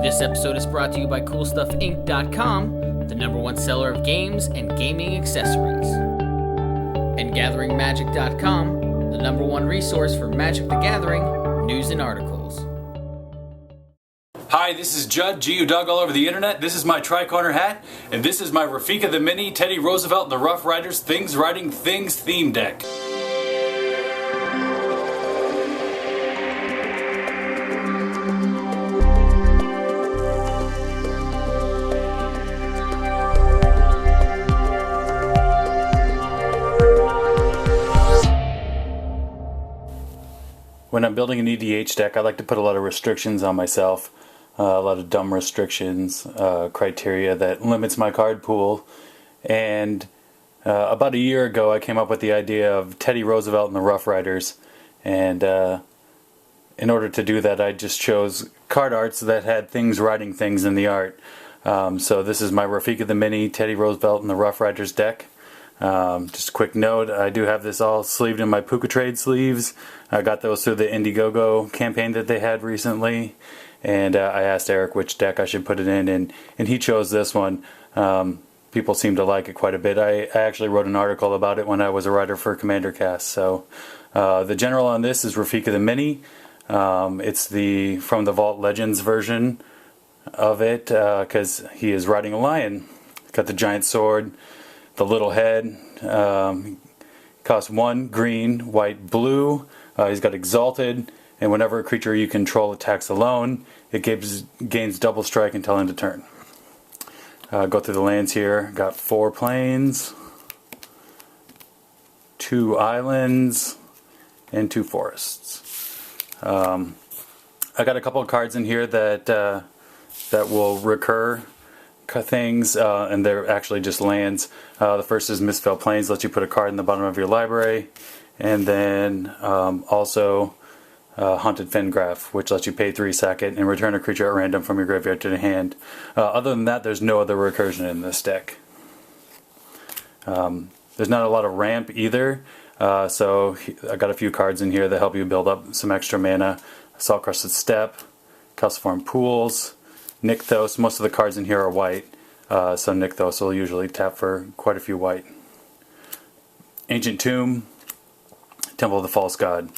This episode is brought to you by CoolStuffInc.com, the #1 seller of games and gaming accessories. And GatheringMagic.com, the #1 resource for Magic the Gathering news and articles. Hi, this is Judd, G.U. Dog all over the internet. This is my tri-corner hat, and this is my Rafiq the Mini, Teddy Roosevelt, and the Rough Riders Things Writing Things theme deck. When I'm building an EDH deck, I like to put a lot of restrictions on myself. A lot of dumb restrictions, criteria that limits my card pool. And about a year ago I came up with the idea of Teddy Roosevelt and the Rough Riders. And in order to do that, I just chose card arts that had things writing things in the art. So this is my Rafiq the Mini, Teddy Roosevelt and the Rough Riders deck. Just a quick note, I do have this all sleeved in my Puka Trade sleeves. I got those through the Indiegogo campaign that they had recently. And I asked Eric which deck I should put it in, and he chose this one. People seem to like it quite a bit. I actually wrote an article about it when I was a writer for Commander Cast. So the general on this is Rafiq the Mini. It's from the Vault Legends version of it, because he is riding a lion. Got the giant sword, the little head. Costs 1 green, white, blue. He's got Exalted. And whenever a creature you control attacks alone, it gains double strike until end of turn. Go through the lands here. Got 4 plains, 2 islands, and 2 forests. I got a couple of cards in here that will recur things, and they're actually just lands. The first is Mistveil Plains, lets you put a card in the bottom of your library, and then also Haunted Fengraf, which lets you pay 3, sack it, and return a creature at random from your graveyard to the hand. Other than that, there's no other recursion in this deck. There's not a lot of ramp either, so I got a few cards in here that help you build up some extra mana. Saltcrusted Steppe, Calciform Pools, Nykthos. Most of the cards in here are white, so Nykthos will usually tap for quite a few white. Ancient Tomb, Temple of the False God.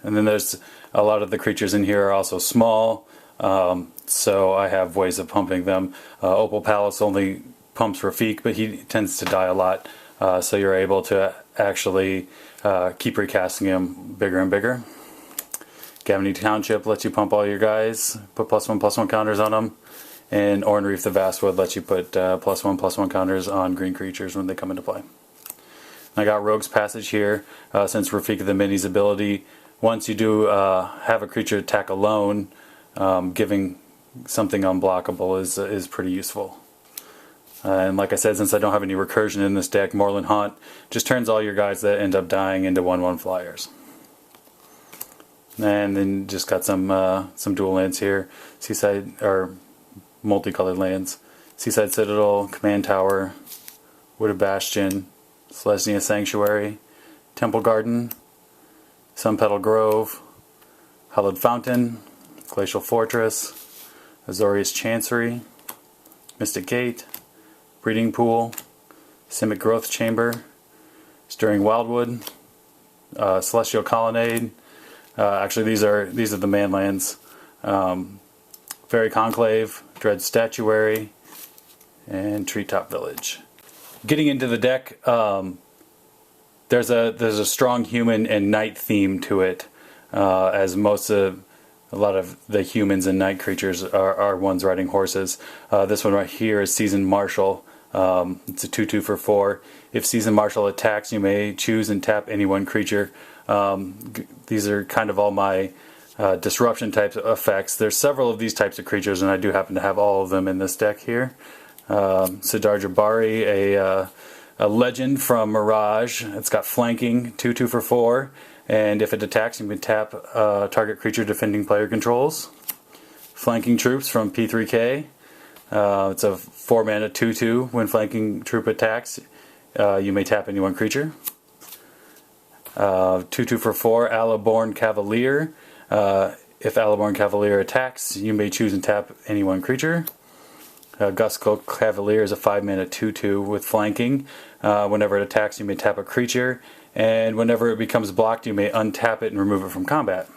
And then there's a lot of the creatures in here are also small, so I have ways of pumping them. Opal Palace only pumps Rafiq, but he tends to die a lot, so you're able to actually keep recasting him bigger and bigger. Gavony Township lets you pump all your guys, put +1/+1 counters on them, and Oran-Rief the Vastwood lets you put +1/+1 counters on green creatures when they come into play. I got Rogue's Passage here, since Rafiq the Mini's ability, once you do have a creature attack alone, giving something unblockable is pretty useful. And like I said, since I don't have any recursion in this deck, Moorland Haunt just turns all your guys that end up dying into 1/1 flyers. And then just got some dual lands here, Seaside, or multicolored lands. Seaside Citadel, Command Tower, Wooded Bastion, Selesnya Sanctuary, Temple Garden, Sunpetal Grove, Hallowed Fountain, Glacial Fortress, Azorius Chancery, Mystic Gate, Breeding Pool, Simic Growth Chamber, Stirring Wildwood, Celestial Colonnade. Actually, these are the man lands. Faerie Conclave, Dread Statuary, and Treetop Village. Getting into the deck, there's a strong human and knight theme to it, as a lot of the humans and knight creatures are ones riding horses. This one right here is Seasoned Marshal. It's a 2/2 for 4. If Seasoned Marshal attacks, you may choose and tap any one creature. These are kind of all my disruption type effects. There's several of these types of creatures, and I do happen to have all of them in this deck here. Sidar Jabari, a legend from Mirage. It's got flanking, 2/2 for 4, and if it attacks, you can tap target creature defending player controls. Flanking Troops from P3K. It's a 4-mana 2/2. When flanking troop attacks, you may tap any one creature. 2/2 for 4, Alaborn Cavalier. if Alaborn Cavalier attacks, you may choose and tap any one creature. Gustcloak Cavalier is a 5-mana 2/2 with flanking. Whenever it attacks, you may tap a creature, and whenever it becomes blocked, you may untap it and remove it from combat.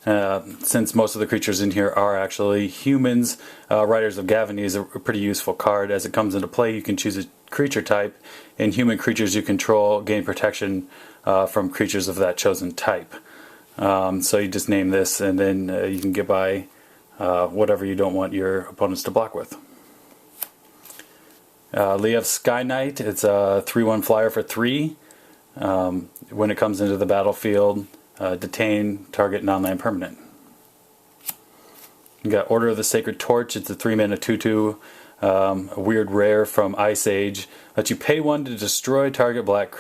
Since most of the creatures in here are actually humans, Riders of Gavony is a pretty useful card. As it comes into play, you can choose a creature type, and human creatures you control gain protection from creatures of that chosen type. So you just name this, and then you can get by whatever you don't want your opponents to block with. Lyev Skyknight, it's a 3/1 flyer for 3. When it comes into the battlefield, detain target non-land permanent. You got Order of the Sacred Torch, it's a 3-mana 2/2, a weird rare from Ice Age. Lets you pay 1 to destroy target black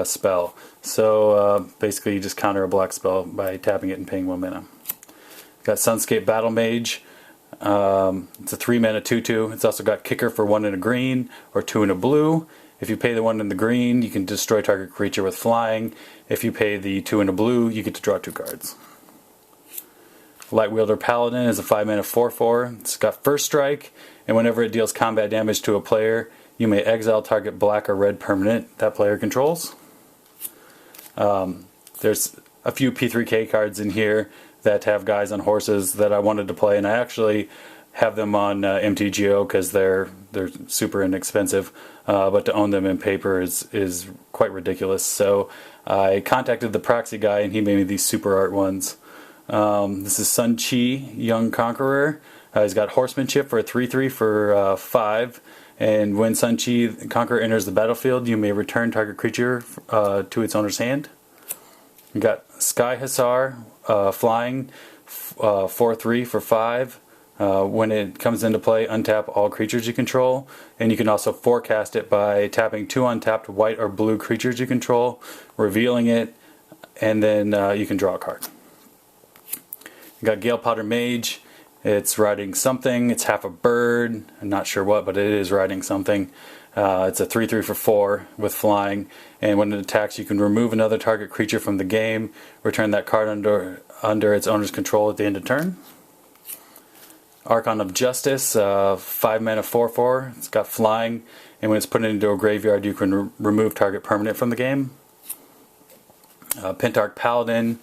spell. So basically you just counter a black spell by tapping it and paying 1 mana. Got Sunscape Battlemage. It's a 3-mana 2/2. It's also got Kicker for 1 in a green or 2 in a blue. If you pay the 1 in the green, you can destroy target creature with flying. If you pay the 2 in a blue, you get to draw 2 cards. Lightwielder Paladin is a 5-mana 4/4. It's got First Strike, and whenever it deals combat damage to a player, you may exile target black or red permanent that player controls. There's a few P3K cards in here that have guys on horses that I wanted to play, and I actually have them on MTGO because they're super inexpensive, but to own them in paper is quite ridiculous. So I contacted the proxy guy, and he made me these super art ones. This is Sun Chi, Young Conqueror. He's got Horsemanship for a 3/3 for 5, and when Sun Chi Conqueror enters the battlefield, you may return target creature to its owner's hand. You got Sky Hussar, flying, 4/3 for 5. When it comes into play, untap all creatures you control, and you can also forecast it by tapping 2 untapped white or blue creatures you control, revealing it, and then you can draw a card. You got Galepowder Mage. It's riding something. It's half a bird. I'm not sure what, but it is riding something. It's a 3/3 for 4 with flying, and when it attacks, you can remove another target creature from the game, return that card under its owner's control at the end of turn. Archon of Justice, 5-mana 4/4. It's got flying, and when it's put into a graveyard, you can remove target permanent from the game. Pentarch Paladin,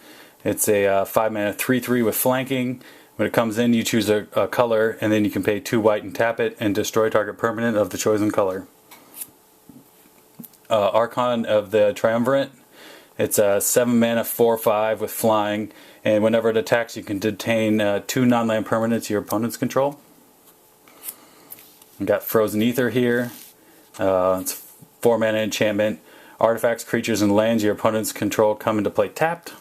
it's a 5-mana 3/3 with flanking. When it comes in, you choose a color, and then you can pay 2 white and tap it, and destroy target permanent of the chosen color. Archon of the Triumvirate, it's a 7-mana 4/5 with flying, and whenever it attacks, you can detain 2 non-land permanents your opponents control. You got Frozen Ether here. It's 4-mana enchantment. Artifacts, creatures, and lands your opponents control come into play tapped.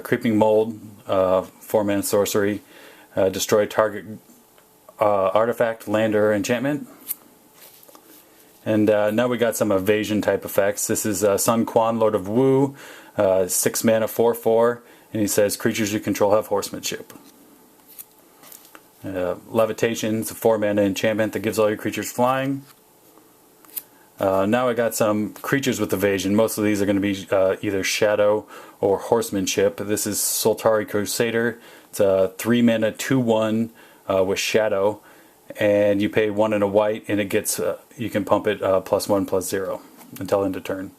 Creeping Mold, 4-mana sorcery. Destroy target artifact, land, or enchantment. And now we got some evasion type effects. This is Sun Quan, Lord of Wu, 6-mana 4/4, and he says creatures you control have horsemanship. Levitation, it's a 4-mana enchantment that gives all your creatures flying. Now I got some creatures with evasion. Most of these are going to be either shadow or horsemanship. This is Soltari Crusader. It's a 3-mana 2/1 with shadow, and you pay 1 and a white, and it gets you can pump it +1/+0 until end of turn.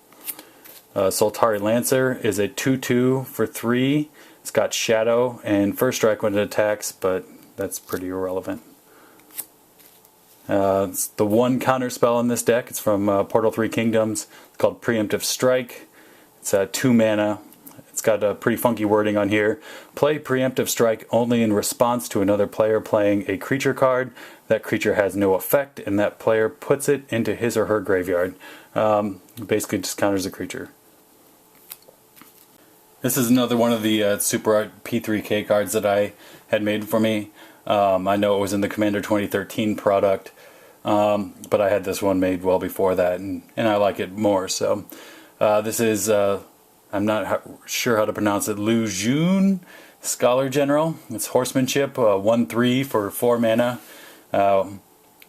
Soltari Lancer is a 2/2 for 3. It's got shadow and first strike when it attacks, but that's pretty irrelevant. It's the one counter spell in this deck. It's from Portal 3 Kingdoms. It's called Preemptive Strike. It's 2 mana. It's got a pretty funky wording on here. Play Preemptive Strike only in response to another player playing a creature card. That creature has no effect, and that player puts it into his or her graveyard. Basically just counters a creature. This is another one of the Super Art P3K cards that I had made for me. I know it was in the Commander 2013 product, but I had this one made well before that, and I like it more. So this is, I'm not sure how to pronounce it, Lu Jun, Scholar General. It's horsemanship, 1/3 for 4 mana.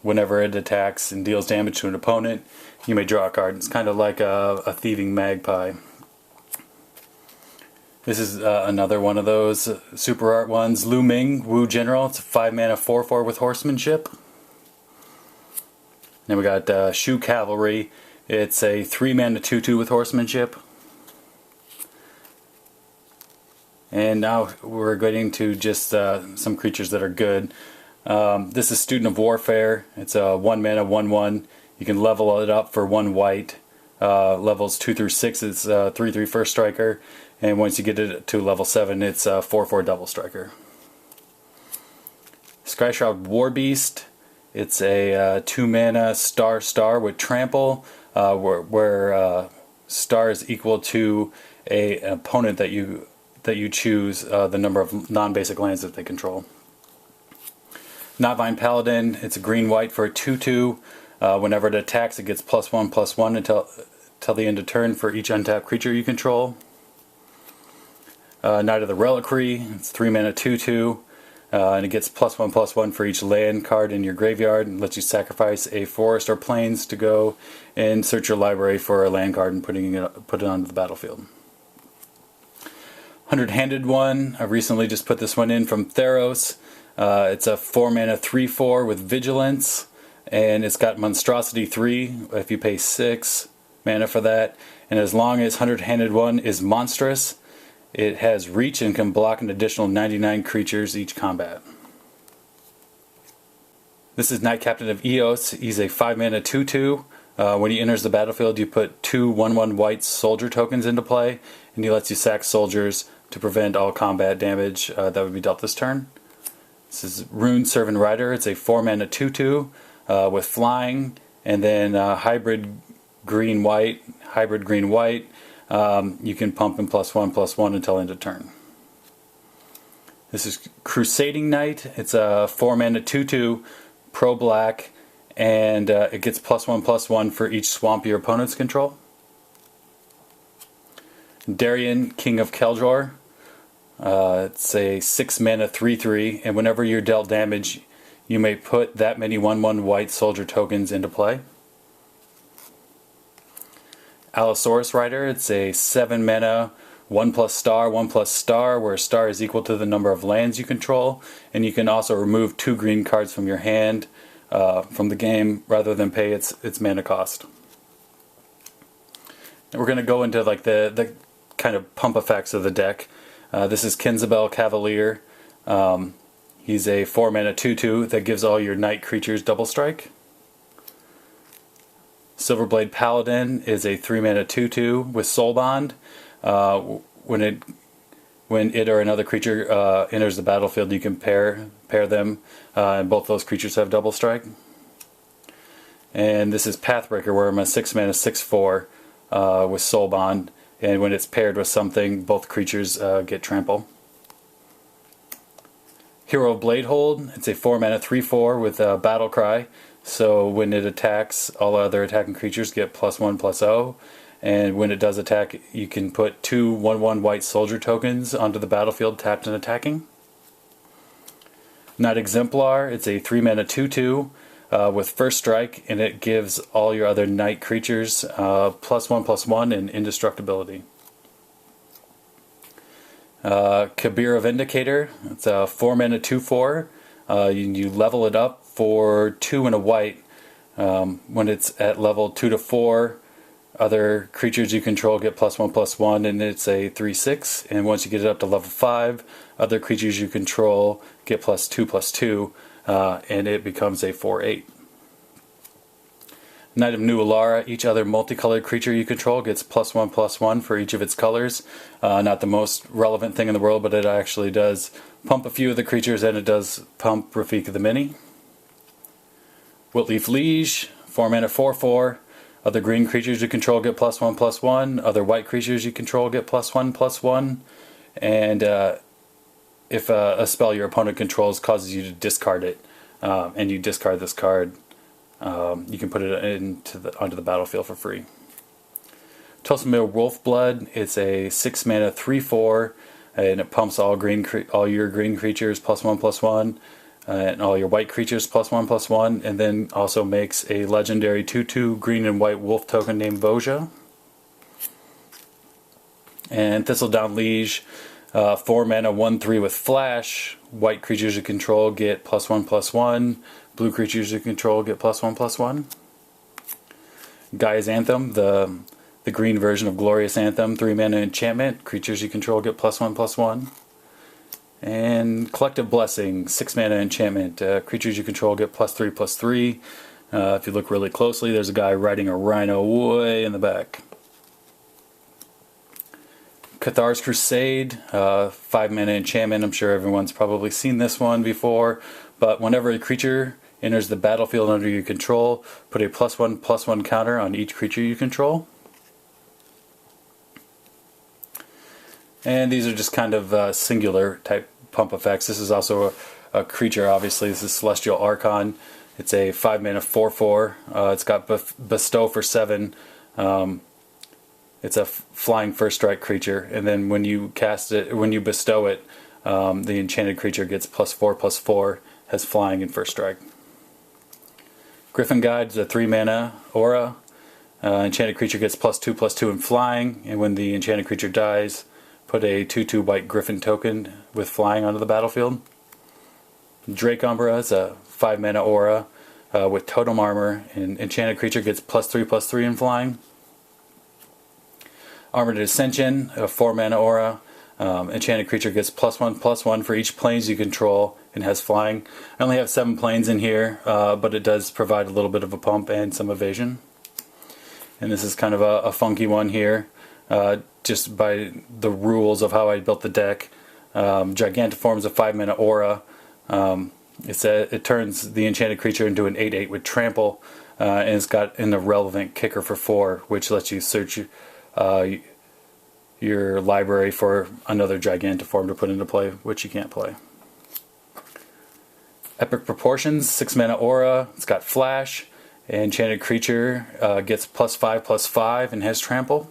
Whenever it attacks and deals damage to an opponent, you may draw a card. It's kind of like a thieving magpie. This is another one of those super art ones. Lu Ming, Wu General. It's a 5 mana 4/4 with horsemanship. Then we got Shu Cavalry. It's a 3 mana 2/2 with horsemanship. And now we're getting to just some creatures that are good. This is Student of Warfare. It's a 1 mana 1/1. You can level it up for 1 white. Levels 2 through 6, it's 3/3 first striker. And once you get it to level 7, it's 4/4 double striker. Skyshroud Warbeast. It's a 2 mana star with trample, where star is equal to an opponent that you choose the number of non-basic lands that they control. Mistveil Paladin. It's a green-white for a 2/2. Whenever it attacks, it gets +1/+1 until the end of turn for each untapped creature you control. Knight of the Reliquary. It's 3 mana 2/2. And it gets +1/+1 for each land card in your graveyard, and lets you sacrifice a forest or plains to go and search your library for a land card and put it onto the battlefield. 100-handed one. I recently just put this one in from Theros. It's a 4 mana 3/4 with vigilance, and it's got monstrosity 3 if you pay 6 mana for that. And as long as 100-handed one is monstrous, it has reach and can block an additional 99 creatures each combat. This is Knight Captain of Eos. He's a 5 mana 2/2. When he enters the battlefield, you put 2 1/1 white soldier tokens into play, and he lets you sack soldiers to prevent all combat damage that would be dealt this turn. This is Rune Servant Rider. It's a 4 mana 2/2 with flying, and then hybrid green-white. You can pump him +1/+1 until end of turn. This is Crusading Knight. It's a 4 mana 2/2 pro-black, and it gets +1/+1 for each swamp your opponents control. Darien, King of Keldror. It's a 6 mana 3/3, and whenever you're dealt damage, you may put that many 1/1 white soldier tokens into play. Allosaurus Rider. It's a 7 mana 1+*, where star is equal to the number of lands you control, and you can also remove 2 green cards from your hand from the game rather than pay its mana cost. And we're going to go into like the kind of pump effects of the deck. This is Mistveil Cavalier. He's a 4 mana 2/2 that gives all your night creatures double strike. Silverblade Paladin is a 3 mana 2/2 with Soul Bond. When it or another creature enters the battlefield, you can pair them, and both those creatures have double strike. And this is Pathbreaker, where I'm a 6 mana 6/4 with Soul Bond, and when it's paired with something, both creatures get trample. Hero of Bladehold. It's a 4 mana 3/4 with Battle Cry. So when it attacks, all other attacking creatures get +1/+0. And when it does attack, you can put 2 1/1 white soldier tokens onto the battlefield tapped and attacking. Knight Exemplar. It's a 3 mana 2/2 with First Strike, and it gives all your other knight creatures +1/+1 and indestructibility. Kabira Vindicator. It's a 4 mana 2/4. You level it up for 2 and a white. When it's at level 2 to 4, other creatures you control get +1/+1, and it's a 3/6. And once you get it up to level 5, other creatures you control get +2/+2, and it becomes a 4/8. Knight of New Alara. Each other multicolored creature you control gets +1/+1 for each of its colors. Not the most relevant thing in the world, but it actually does pump a few of the creatures, and it does pump Rafiq the Mini. Wiltleaf Liege. 4 mana 4/4. Other green creatures you control get +1/+1. Other white creatures you control get +1/+1. And if a spell your opponent controls causes you to discard it, and you discard this card, you can put it onto the battlefield for free. Tosamir Wolfblood. It's a 6 mana 3/4, and it pumps all your green creatures +1/+1, and all your white creatures +1/+1, and then also makes a legendary 2/2 green and white wolf token named Voja. And Thistledown Liege, 4 mana, 1/3 with flash. White creatures you control get +1/+1. Blue creatures you control get +1/+1. Gaia's Anthem, the green version of Glorious Anthem, 3 mana enchantment. Creatures you control get +1/+1. And Collective Blessing, 6 mana enchantment. Creatures you control get +3/+3. If you look really closely, there's a guy riding a rhino way in the back. Cathar's Crusade, 5 mana enchantment. I'm sure everyone's probably seen this one before, but whenever a creature enters the battlefield under your control, put a +1/+1 counter on each creature you control. And these are just kind of singular type pump effects. This is also a creature, obviously. This is Celestial Archon. It's a 5 mana 4/4. It's got Bestow for 7. It's a flying first strike creature, and then when you cast it, when you bestow it, the enchanted creature gets +4/+4, has flying and first strike. Griffin Guide is a 3 mana aura. Enchanted creature gets +2/+2 in flying, and when the enchanted creature dies, put a 2/2 white Griffin token with flying onto the battlefield. Drake Umbra is a 5 mana aura with totem armor, and enchanted creature gets +3/+3 in flying. Armored Ascension, a 4 mana aura. Enchanted creature gets +1/+1 for each planes you control and has flying. I only have 7 planes in here, but it does provide a little bit of a pump and some evasion. And this is kind of a funky one here, just by the rules of how I built the deck. Gigantiform is a 5 mana aura. It turns the enchanted creature into an 8/8 with trample, and it's got an irrelevant kicker for 4, which lets you search your library for another Gigantiform to put into play, which you can't play. Epic Proportions, 6 mana aura. It's got flash. Enchanted creature gets +5/+5 and has trample.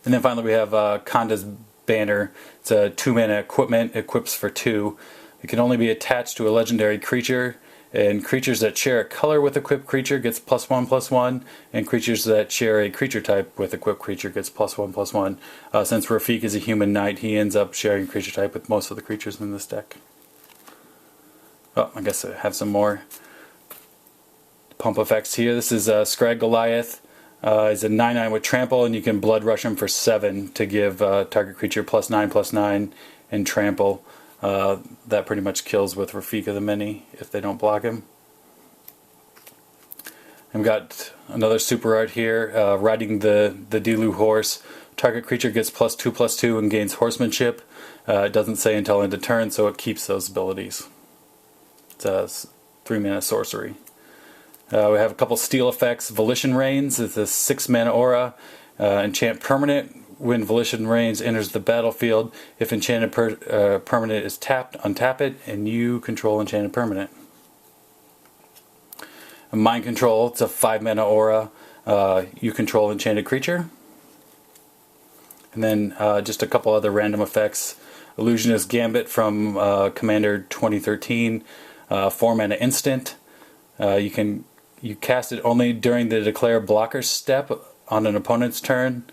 And then finally we have Kanda's Banner. It's a 2 mana equipment. Equips for 2. It can only be attached to a legendary creature. And creatures that share a color with equipped creature gets +1/+1, and creatures that share a creature type with equipped creature gets +1/+1. Since Rafiq is a human knight, he ends up sharing creature type with most of the creatures in this deck. Oh, I guess I have some more pump effects here. This is Scrag Goliath. He's a 9/9 with trample, and you can blood rush him for 7 to give target creature +9/+9 and trample. That pretty much kills with Rafiq of the Many if they don't block him. I've got another super art here, riding the Dilu horse. Target creature gets +2/+2 and gains horsemanship. It doesn't say until end of turn, so it keeps those abilities. It's a 3 mana sorcery. We have a couple steel effects. Volition Reigns is a 6 mana aura. Enchant permanent. When Volition Reigns enters the battlefield, if enchanted permanent is tapped, untap it, and you control enchanted permanent. Mind Control, it's a 5 mana aura. You control enchanted creature. And then just a couple other random effects. Illusionist Gambit from Commander 2013, 4 mana instant. You cast it only during the declare blocker step on an opponent's turn.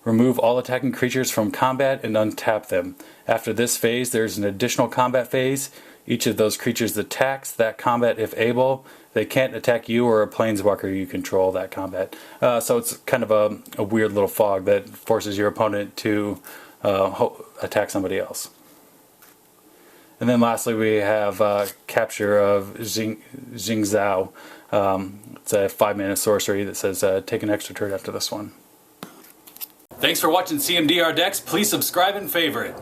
Remove all attacking creatures from combat and untap them. After this phase, there's an additional combat phase. Each of those creatures attacks that combat if able. They can't attack you or a planeswalker you control that combat. So it's kind of a weird little fog that forces your opponent to attack somebody else. And then lastly we have Capture of Jingzhou. It's a 5 mana sorcery that says take an extra turn after this one. Thanks for watching CMDR Decks. Please subscribe and favorite.